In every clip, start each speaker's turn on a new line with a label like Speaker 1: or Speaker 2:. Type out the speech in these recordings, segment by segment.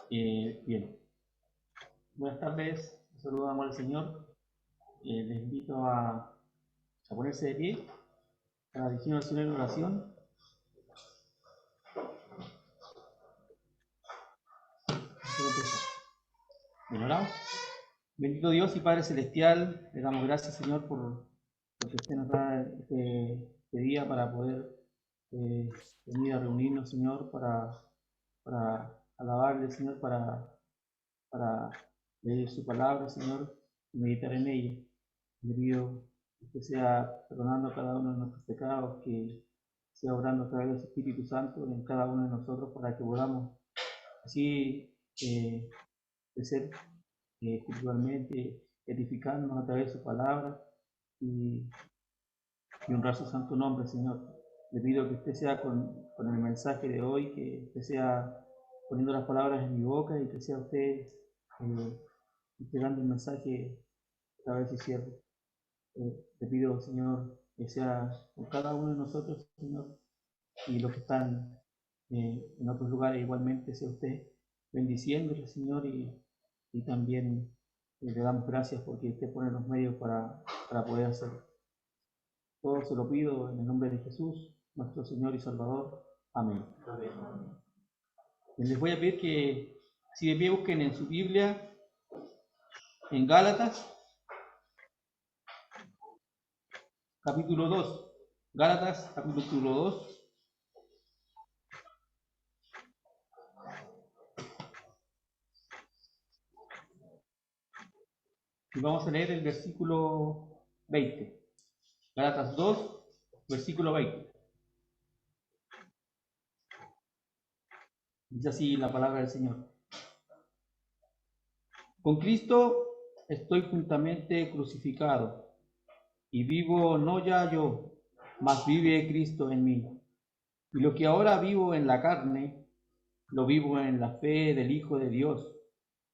Speaker 1: Bien, buenas tardes, saludamos al Señor. Les invito a ponerse de pie para dirigir al Señor en oración. Bien, oramos. Bendito Dios y Padre Celestial, le damos gracias, Señor, por que usted nos da este día para poder venir a reunirnos, Señor, para alabarle, Señor, para leer su palabra, Señor, y meditar en ella. Le pido que sea perdonando cada uno de nuestros pecados, que sea obrando a través del Espíritu Santo en cada uno de nosotros para que podamos así crecer espiritualmente, edificarnos a través de su palabra y, y honrar su santo nombre, Señor. Le pido que usted sea con el mensaje de hoy, que usted sea poniendo las palabras en mi boca y que sea usted entregando el mensaje a través de su siervo. Te pido, Señor, que sea con cada uno de nosotros, Señor, y los que están en otros lugares igualmente, sea usted bendiciéndole, Señor, y también le damos gracias porque usted pone los medios para poder hacerlo. Todo se lo pido en el nombre de Jesús, nuestro Señor y Salvador. Amén. Amén. Les voy a pedir que, si de pie, busquen en su Biblia, en Gálatas, capítulo 2. Gálatas, capítulo 2. Y vamos a leer el versículo 20. Gálatas 2, versículo 20. Dice así la palabra del Señor. Con Cristo estoy juntamente crucificado, y vivo no ya yo, mas vive Cristo en mí. Y lo que ahora vivo en la carne, lo vivo en la fe del Hijo de Dios,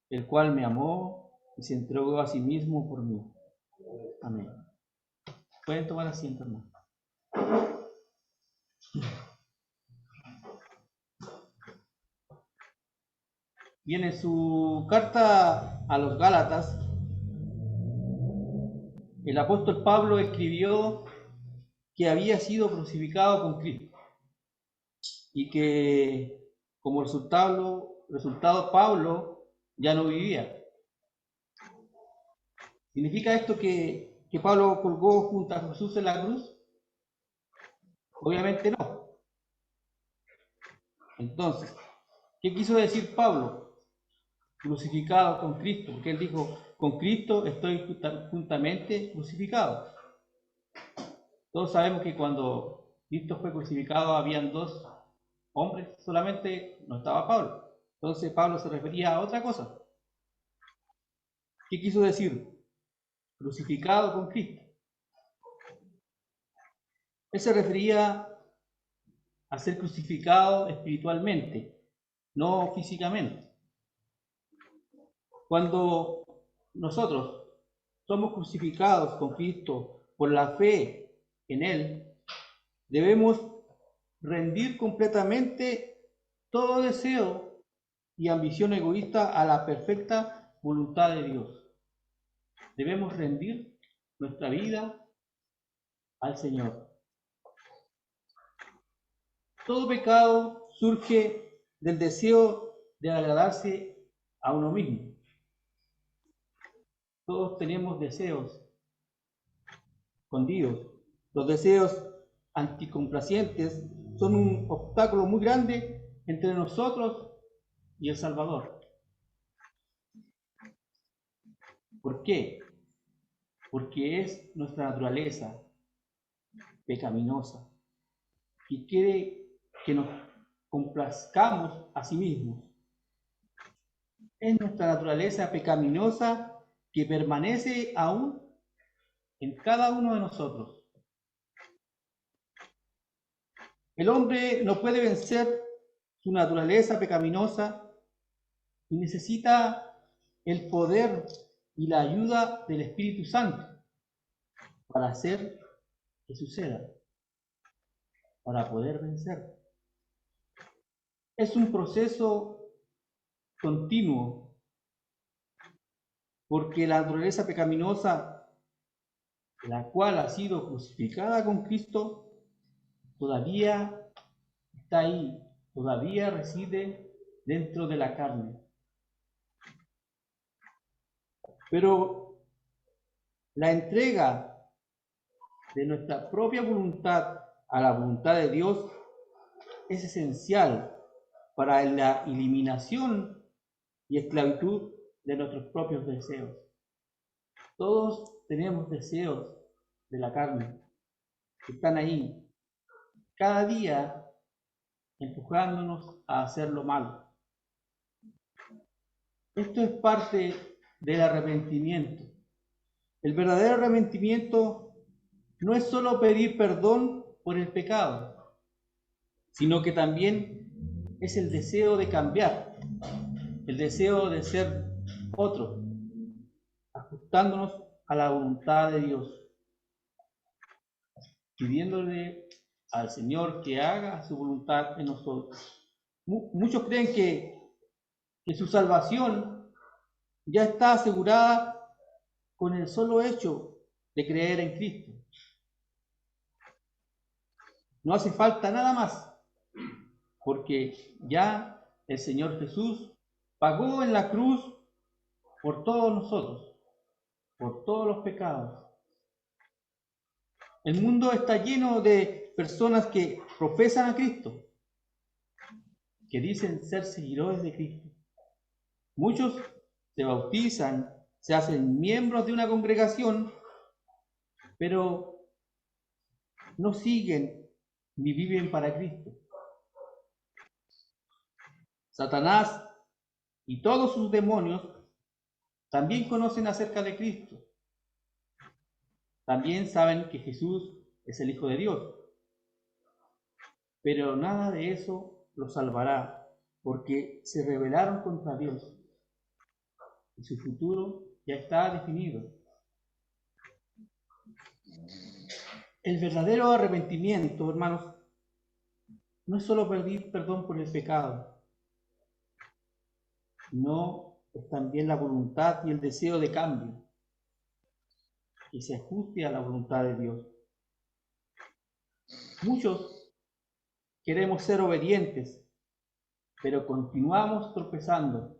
Speaker 1: el cual me amó y se entregó a sí mismo por mí. Amén. Pueden tomar asiento, hermano. Bien, en su carta a los Gálatas, el apóstol Pablo escribió que había sido crucificado con Cristo y que como resultado Pablo ya no vivía. ¿Significa esto que Pablo colgó junto a Jesús en la cruz? Obviamente no. Entonces, ¿qué quiso decir Pablo? Crucificado con Cristo, porque él dijo, con Cristo estoy juntamente crucificado. Todos sabemos que cuando Cristo fue crucificado habían dos hombres, solamente no estaba Pablo. Entonces Pablo se refería a otra cosa. ¿Qué quiso decir? Crucificado con Cristo. Él se refería a ser crucificado espiritualmente, no físicamente. Cuando nosotros somos crucificados con Cristo por la fe en Él, debemos rendir completamente todo deseo y ambición egoísta a la perfecta voluntad de Dios. Debemos rendir nuestra vida al Señor. Todo pecado surge del deseo de agradarse a uno mismo. Todos tenemos deseos escondidos. Los deseos anticomplacientes son un obstáculo muy grande entre nosotros y el Salvador. ¿Por qué? Porque es nuestra naturaleza pecaminosa y quiere que nos complazcamos a sí mismos. Es nuestra naturaleza pecaminosa que permanece aún en cada uno de nosotros. El hombre no puede vencer su naturaleza pecaminosa y necesita el poder y la ayuda del Espíritu Santo para hacer que suceda, para poder vencer. Es un proceso continuo, porque la naturaleza pecaminosa, la cual ha sido crucificada con Cristo, todavía está ahí, todavía reside dentro de la carne. Pero la entrega de nuestra propia voluntad a la voluntad de Dios es esencial para la eliminación y esclavitud de nuestros propios deseos. Todos tenemos deseos de la carne que están ahí, cada día empujándonos a hacer lo malo. Esto es parte del arrepentimiento. El verdadero arrepentimiento no es solo pedir perdón por el pecado, sino que también es el deseo de cambiar, el deseo de ser otro, ajustándonos a la voluntad de Dios, pidiéndole al Señor que haga su voluntad en nosotros. Muchos creen que su salvación ya está asegurada con el solo hecho de creer en Cristo. No hace falta nada más, porque ya el Señor Jesús pagó en la cruz por todos nosotros, por todos los pecados. El mundo está lleno de personas que profesan a Cristo, que dicen ser seguidores de Cristo. Muchos se bautizan, se hacen miembros de una congregación, pero no siguen ni viven para Cristo. Satanás y todos sus demonios también conocen acerca de Cristo. También saben que Jesús es el Hijo de Dios. Pero nada de eso los salvará, porque se rebelaron contra Dios. Y su futuro ya está definido. El verdadero arrepentimiento, hermanos, no es solo pedir perdón por el pecado, no es también la voluntad y el deseo de cambio, que se ajuste a la voluntad de Dios. Muchos queremos ser obedientes, pero continuamos tropezando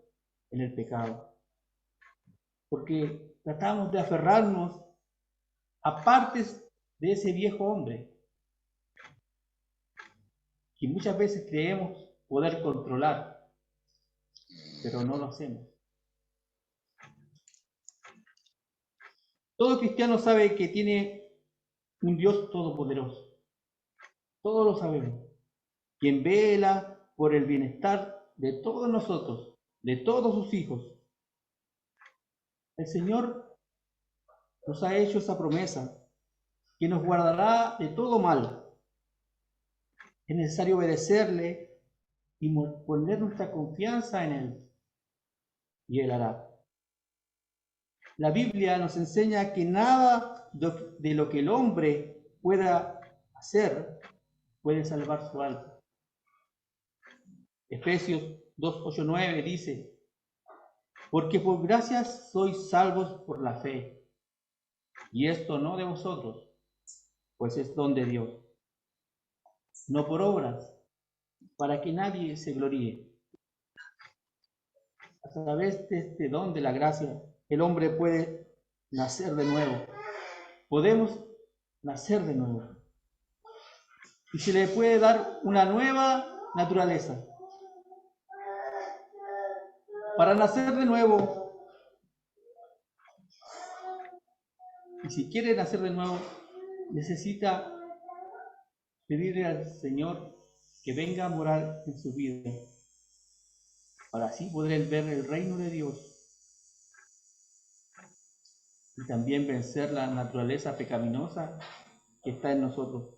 Speaker 1: en el pecado, porque tratamos de aferrarnos a partes de ese viejo hombre, que muchas veces creemos poder controlar, pero no lo hacemos. Todo cristiano sabe que tiene un Dios todopoderoso. Todos lo sabemos. Quien vela por el bienestar de todos nosotros, de todos sus hijos. El Señor nos ha hecho esa promesa, que nos guardará de todo mal. Es necesario obedecerle y poner nuestra confianza en Él, y Él hará. La Biblia nos enseña que nada de lo que el hombre pueda hacer puede salvar su alma. Efesios 2:8-9 dice: porque por gracias sois salvos por la fe, y esto no de vosotros, pues es don de Dios, no por obras, para que nadie se gloríe. A través de este don de la gracia, el hombre puede nacer de nuevo. Podemos nacer de nuevo. Y se le puede dar una nueva naturaleza. Para nacer de nuevo, y si quiere nacer de nuevo, necesita pedirle al Señor que venga a morar en su vida, para así poder ver el reino de Dios y también vencer la naturaleza pecaminosa que está en nosotros,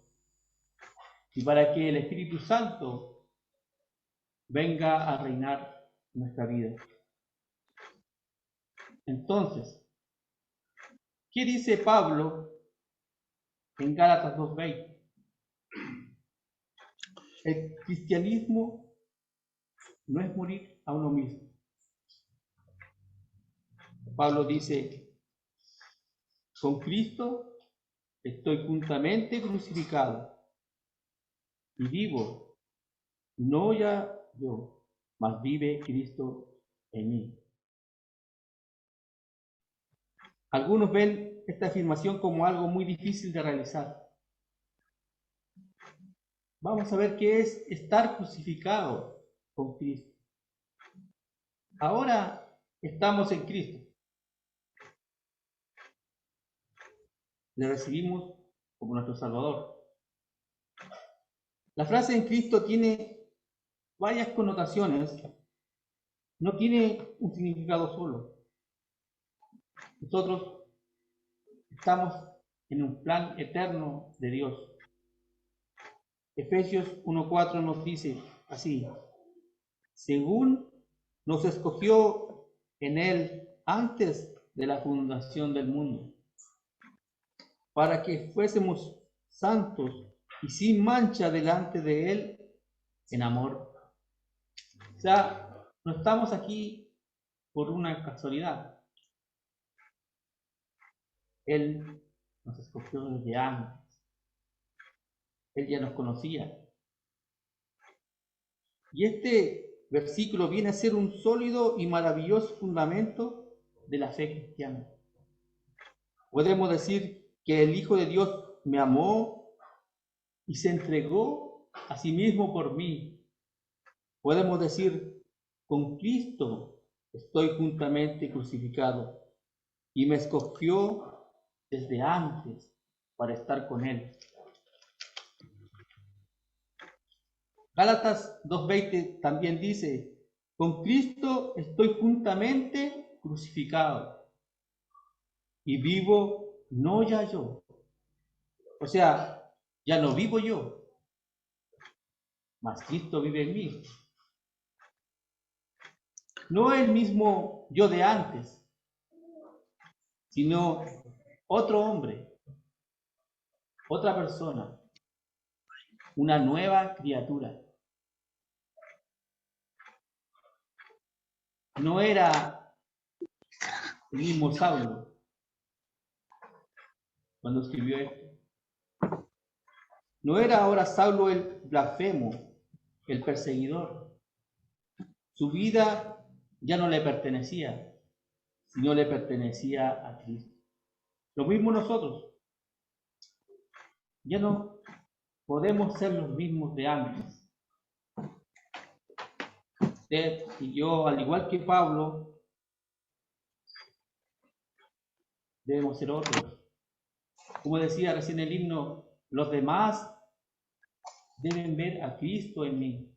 Speaker 1: y para que el Espíritu Santo venga a reinar nuestra vida. Entonces, ¿qué dice Pablo en Gálatas 2:20? El cristianismo no es morir a uno mismo. Pablo dice, con Cristo estoy juntamente crucificado y vivo, no ya yo, mas vive Cristo en mí. Algunos ven esta afirmación como algo muy difícil de realizar. Vamos a ver qué es estar crucificado con Cristo. Ahora estamos en Cristo. Le recibimos como nuestro Salvador. La frase en Cristo tiene varias connotaciones, no tiene un significado solo. Nosotros estamos en un plan eterno de Dios. Efesios 1:4 nos dice así, según nos escogió en Él antes de la fundación del mundo, para que fuésemos santos y sin mancha delante de Él en amor. O sea, no estamos aquí por una casualidad. Él nos escogió desde antes. Él ya nos conocía. Y este versículo viene a ser un sólido y maravilloso fundamento de la fe cristiana. Podemos decir que el Hijo de Dios me amó y se entregó a sí mismo por mí. Podemos decir, con Cristo estoy juntamente crucificado y me escogió desde antes para estar con Él. Gálatas 2:20 también dice, con Cristo estoy juntamente crucificado y vivo no ya yo. O sea, ya no vivo yo, mas Cristo vive en mí. No el mismo yo de antes, sino otro hombre, otra persona, una nueva criatura. No era el mismo Saulo cuando escribió esto. No era ahora Saulo el blasfemo, el perseguidor. Su vida ya no le pertenecía, sino le pertenecía a Cristo. Lo mismo nosotros. Ya no podemos ser los mismos de antes. Usted y yo, al igual que Pablo, debemos ser otros. Como decía recién el himno, los demás deben ver a Cristo en mí.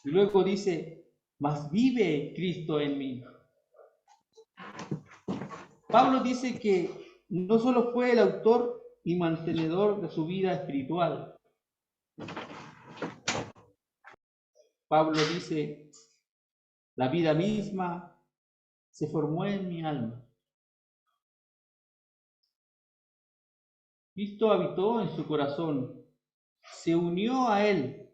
Speaker 1: Y luego dice, mas vive Cristo en mí. Pablo dice que no solo fue el autor y mantenedor de su vida espiritual. Pablo dice, la vida misma se formó en mi alma. Cristo habitó en su corazón, se unió a él,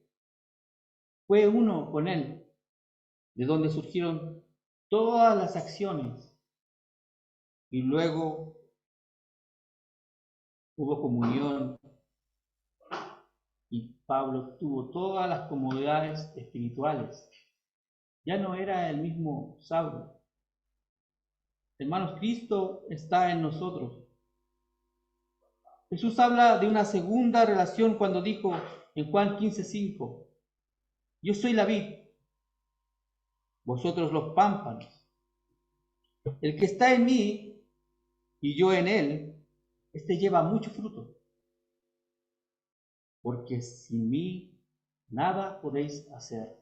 Speaker 1: fue uno con él, de donde surgieron todas las acciones. Y luego hubo comunión y Pablo tuvo todas las comodidades espirituales. Ya no era el mismo Saulo. Hermanos, Cristo está en nosotros. Jesús habla de una segunda relación cuando dijo en Juan 15:5, yo soy la vid, vosotros los pámpanos. El que está en mí y yo en él, este lleva mucho fruto. Porque sin mí nada podéis hacer.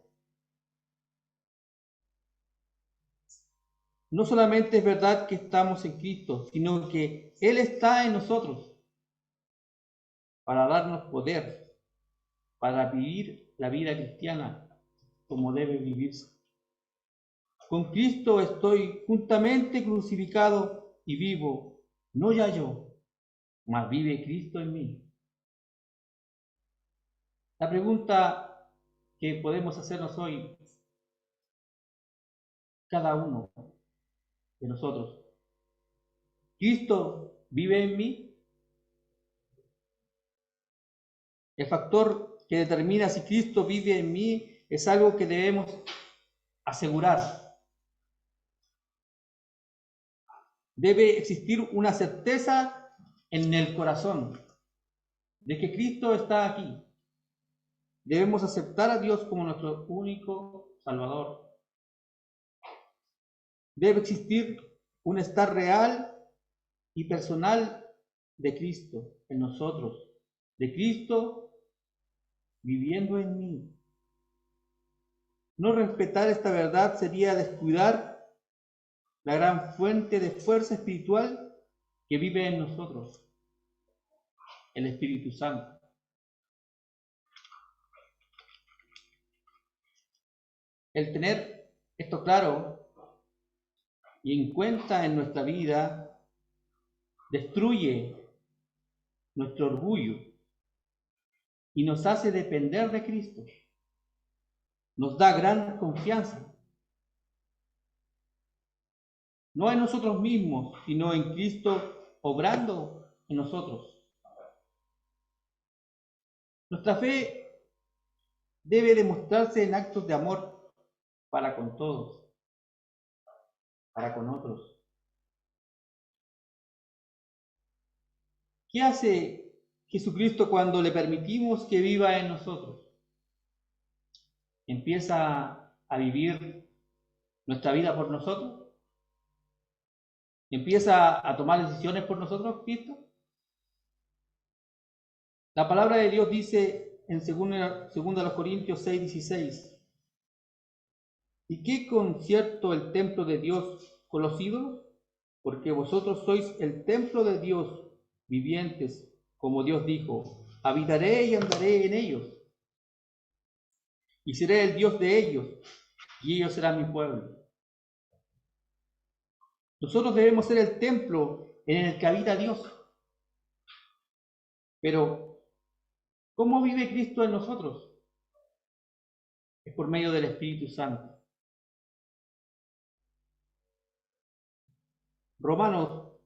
Speaker 1: No solamente es verdad que estamos en Cristo, sino que Él está en nosotros para darnos poder, para vivir la vida cristiana como debe vivirse. Con Cristo estoy juntamente crucificado y vivo, no ya yo, mas vive Cristo en mí. La pregunta que podemos hacernos hoy, cada uno de nosotros. ¿Cristo vive en mí? El factor que determina si Cristo vive en mí es algo que debemos asegurar. Debe existir una certeza en el corazón de que Cristo está aquí. Debemos aceptar a Dios como nuestro único Salvador. Debe existir un estar real y personal de Cristo en nosotros, de Cristo viviendo en mí. No respetar esta verdad sería descuidar la gran fuente de fuerza espiritual que vive en nosotros, el Espíritu Santo. El tener esto claro y en cuenta en nuestra vida destruye nuestro orgullo y nos hace depender de Cristo. Nos da gran confianza. No en nosotros mismos, sino en Cristo obrando en nosotros. Nuestra fe debe demostrarse en actos de amor para con todos, para con otros. ¿Qué hace Jesucristo cuando le permitimos que viva en nosotros? ¿Empieza a vivir nuestra vida por nosotros? ¿Empieza a tomar decisiones por nosotros, Cristo? La palabra de Dios dice en 2 Corintios 6:16: ¿y qué concierto el templo de Dios con los ídolos? Porque vosotros sois el templo de Dios vivientes, como Dios dijo: habitaré y andaré en ellos, y seré el Dios de ellos, y ellos serán mi pueblo. Nosotros debemos ser el templo en el que habita Dios. Pero, ¿cómo vive Cristo en nosotros? Es por medio del Espíritu Santo. Romanos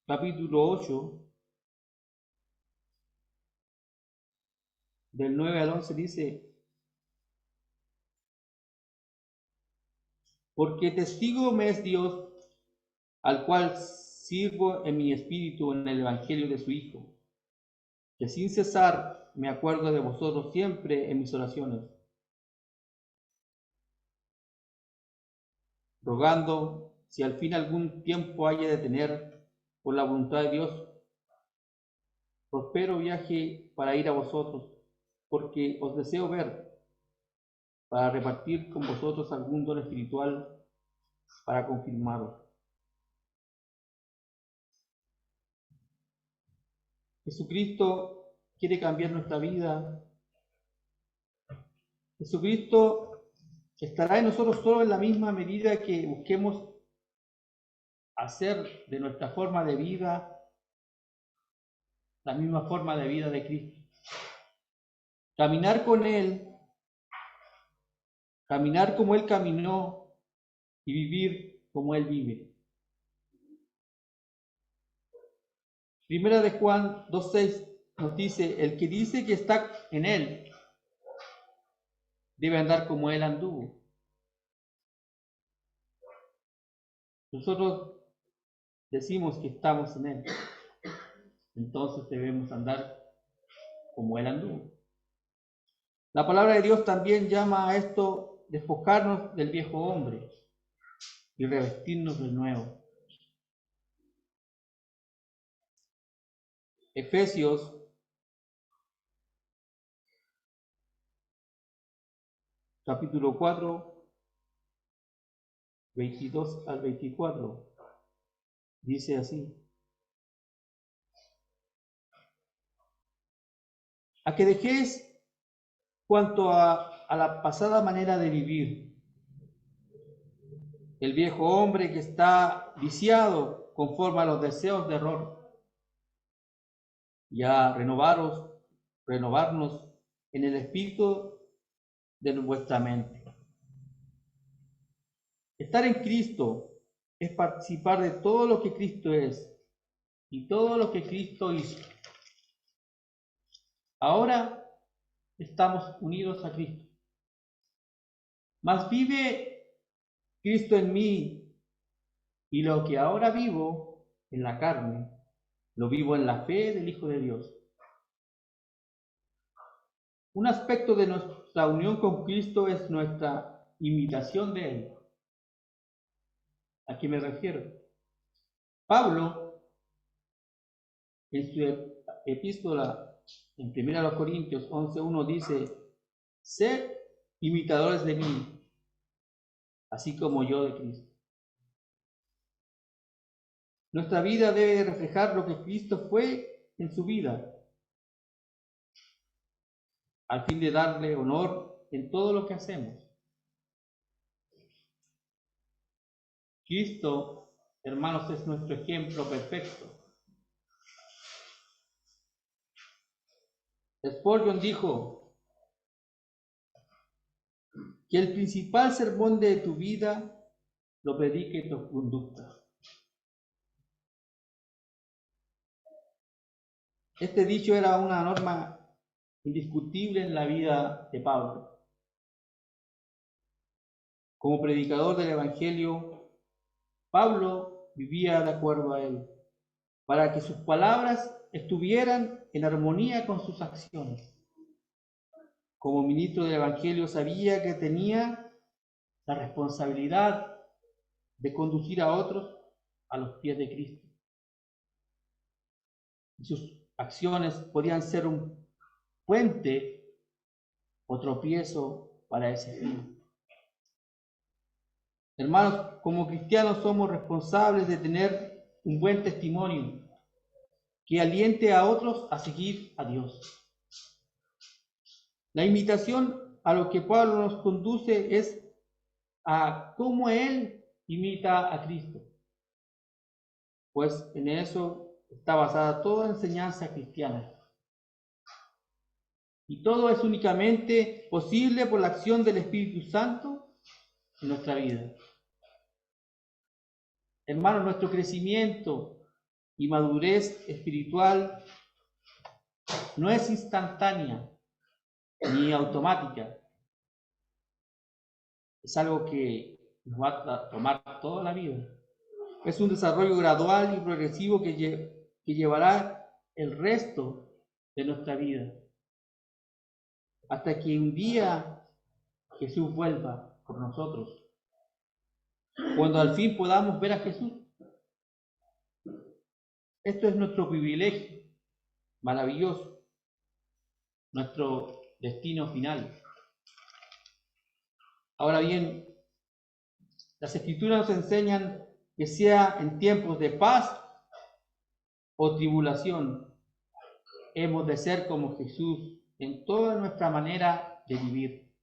Speaker 1: capítulo 8, del 9 al 11 dice: porque testigo me es Dios, al cual sirvo en mi espíritu en el evangelio de su Hijo, que sin cesar me acuerdo de vosotros siempre en mis oraciones, rogando si al fin algún tiempo haya de tener, por la voluntad de Dios, próspero viaje para ir a vosotros, porque os deseo ver, para repartir con vosotros algún don espiritual, para confirmaros. Jesucristo quiere cambiar nuestra vida. Jesucristo estará en nosotros solo en la misma medida que busquemos hacer de nuestra forma de vida la misma forma de vida de Cristo. Caminar con Él, caminar como Él caminó y vivir como Él vive. Primera de Juan 2:6 nos dice: el que dice que está en Él debe andar como Él anduvo. Nosotros decimos que estamos en Él, entonces debemos andar como Él anduvo. La palabra de Dios también llama a esto despojarnos del viejo hombre y revestirnos del nuevo. Efesios capítulo 4, 22 al 24, dice así: a que dejéis cuanto a la pasada manera de vivir, el viejo hombre que está viciado conforme a los deseos de error, y a renovarnos en el espíritu de vuestra mente. Estar en Cristo es participar de todo lo que Cristo es y todo lo que Cristo hizo. Ahora estamos unidos a Cristo. Mas vive Cristo en mí, y lo que ahora vivo en la carne, lo vivo en la fe del Hijo de Dios. Un aspecto de nuestra unión con Cristo es nuestra imitación de Él. ¿A qué me refiero? Pablo, en su epístola en 1 Corintios 11:1 dice: sed imitadores de mí, así como yo de Cristo. Nuestra vida debe reflejar lo que Cristo fue en su vida, al fin de darle honor en todo lo que hacemos. Cristo, hermanos, es nuestro ejemplo perfecto. Spurgeon dijo que el principal sermón de tu vida lo predique tu conducta. Este dicho era una norma indiscutible en la vida de Pablo. Como predicador del Evangelio, Pablo vivía de acuerdo a él, para que sus palabras estuvieran en armonía con sus acciones. Como ministro del Evangelio sabía que tenía la responsabilidad de conducir a otros a los pies de Cristo. Y sus acciones podían ser un puente o tropiezo para ese fin. Hermanos, como cristianos somos responsables de tener un buen testimonio que aliente a otros a seguir a Dios. La invitación a lo que Pablo nos conduce es a cómo él imita a Cristo, pues en eso está basada toda enseñanza cristiana. Y todo es únicamente posible por la acción del Espíritu Santo en nuestra vida. Hermanos, nuestro crecimiento y madurez espiritual no es instantánea ni automática. Es algo que nos va a tomar toda la vida. Es un desarrollo gradual y progresivo que llevará el resto de nuestra vida, hasta que un día Jesús vuelva por nosotros. Cuando al fin podamos ver a Jesús. Esto es nuestro privilegio maravilloso, nuestro destino final. Ahora bien, las Escrituras nos enseñan que sea en tiempos de paz o tribulación, hemos de ser como Jesús en toda nuestra manera de vivir.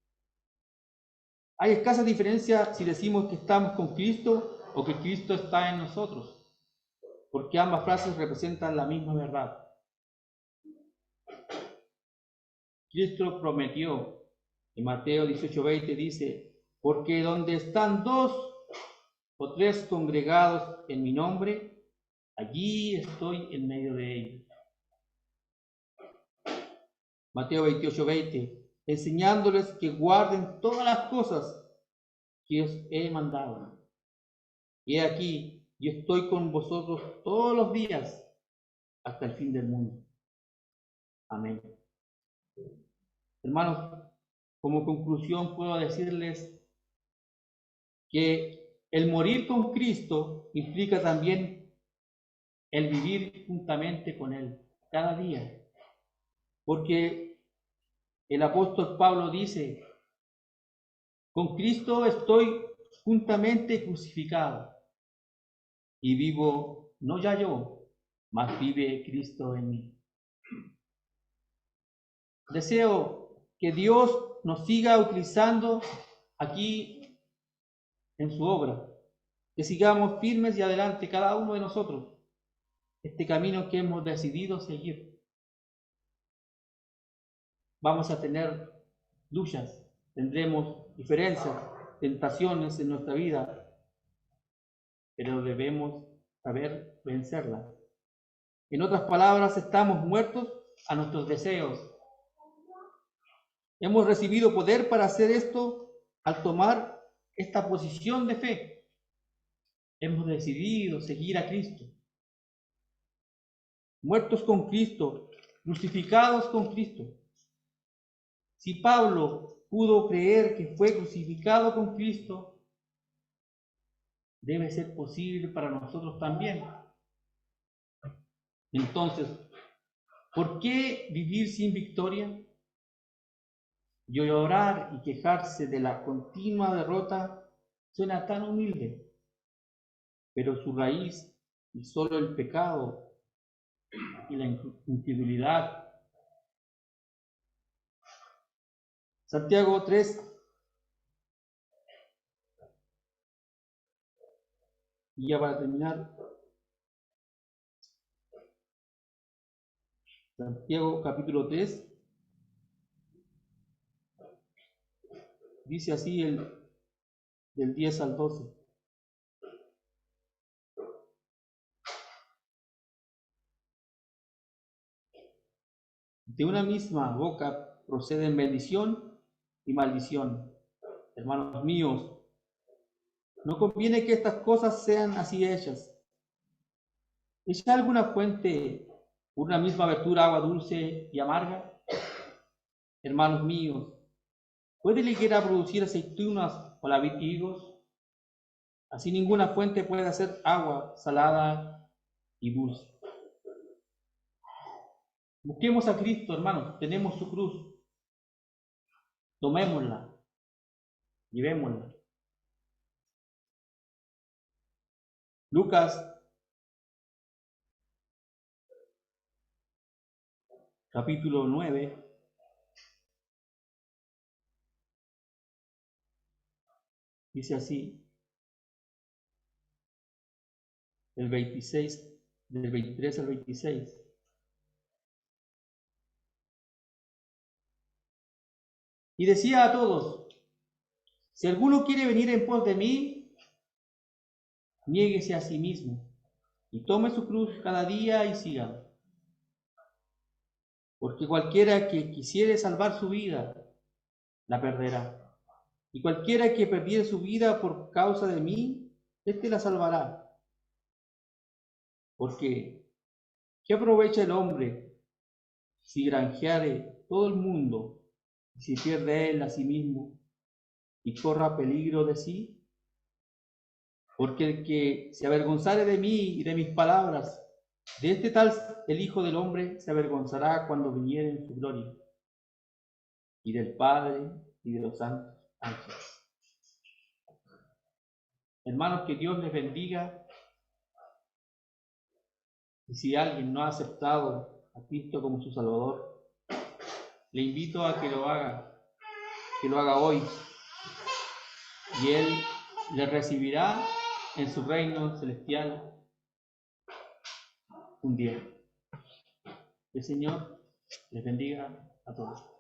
Speaker 1: Hay escasa diferencia si decimos que estamos con Cristo o que Cristo está en nosotros, porque ambas frases representan la misma verdad. Cristo prometió, en Mateo 18:20 dice: porque donde están 2 o 3 congregados en mi nombre, allí estoy en medio de ellos. Mateo 28:20, enseñándoles que guarden todas las cosas que os he mandado. Y he aquí, yo estoy con vosotros todos los días hasta el fin del mundo. Amén. Hermanos, como conclusión puedo decirles que el morir con Cristo implica también el vivir juntamente con Él cada día. Porque el apóstol Pablo dice: con Cristo estoy juntamente crucificado, y vivo no ya yo, mas vive Cristo en mí. Deseo que Dios nos siga utilizando aquí en su obra, que sigamos firmes y adelante cada uno de nosotros este camino que hemos decidido seguir. vamos a tener luchas, tendremos diferencias, tentaciones en nuestra vida, pero debemos saber vencerlas. En otras palabras, estamos muertos a nuestros deseos. Hemos recibido poder para hacer esto al tomar esta posición de fe. Hemos decidido seguir a Cristo. Muertos con Cristo, crucificados con Cristo. Si Pablo pudo creer que fue crucificado con Cristo, debe ser posible para nosotros también. Entonces, ¿por qué vivir sin victoria? Llorar y quejarse de la continua derrota suena tan humilde, pero su raíz y solo el pecado y la infidelidad. Santiago 3, y ya para terminar, Santiago capítulo 3, dice así del 10 al 12. De una misma boca proceden bendición y maldición. Hermanos míos, no conviene que estas cosas sean así hechas. ¿Es alguna fuente, una misma abertura, agua dulce y amarga? Hermanos míos, ¿puede la higuera producir aceitunas o la vid higos? Así ninguna fuente puede hacer agua salada y dulce. Busquemos a Cristo, hermanos, tenemos su cruz. Tomémosla, llevémosla. Lucas capítulo 9. Dice así, el 26, del 23 al 26. Y decía a todos, si alguno quiere venir en pos de mí, niéguese a sí mismo y tome su cruz cada día y sígame. Porque cualquiera que quisiere salvar su vida, la perderá. Y cualquiera que perdiere su vida por causa de mí, éste la salvará. Porque, ¿qué aprovecha el hombre si granjeare todo el mundo y si pierde él a sí mismo y corra peligro de sí? Porque el que se avergonzare de mí y de mis palabras, de este tal el Hijo del Hombre se avergonzará cuando viniere en su gloria, y del Padre y de los santos ángeles. Hermanos, que Dios les bendiga. Y si alguien no ha aceptado a Cristo como su Salvador, le invito a que lo haga hoy, y Él le recibirá en su reino celestial un día. El Señor les bendiga a todos.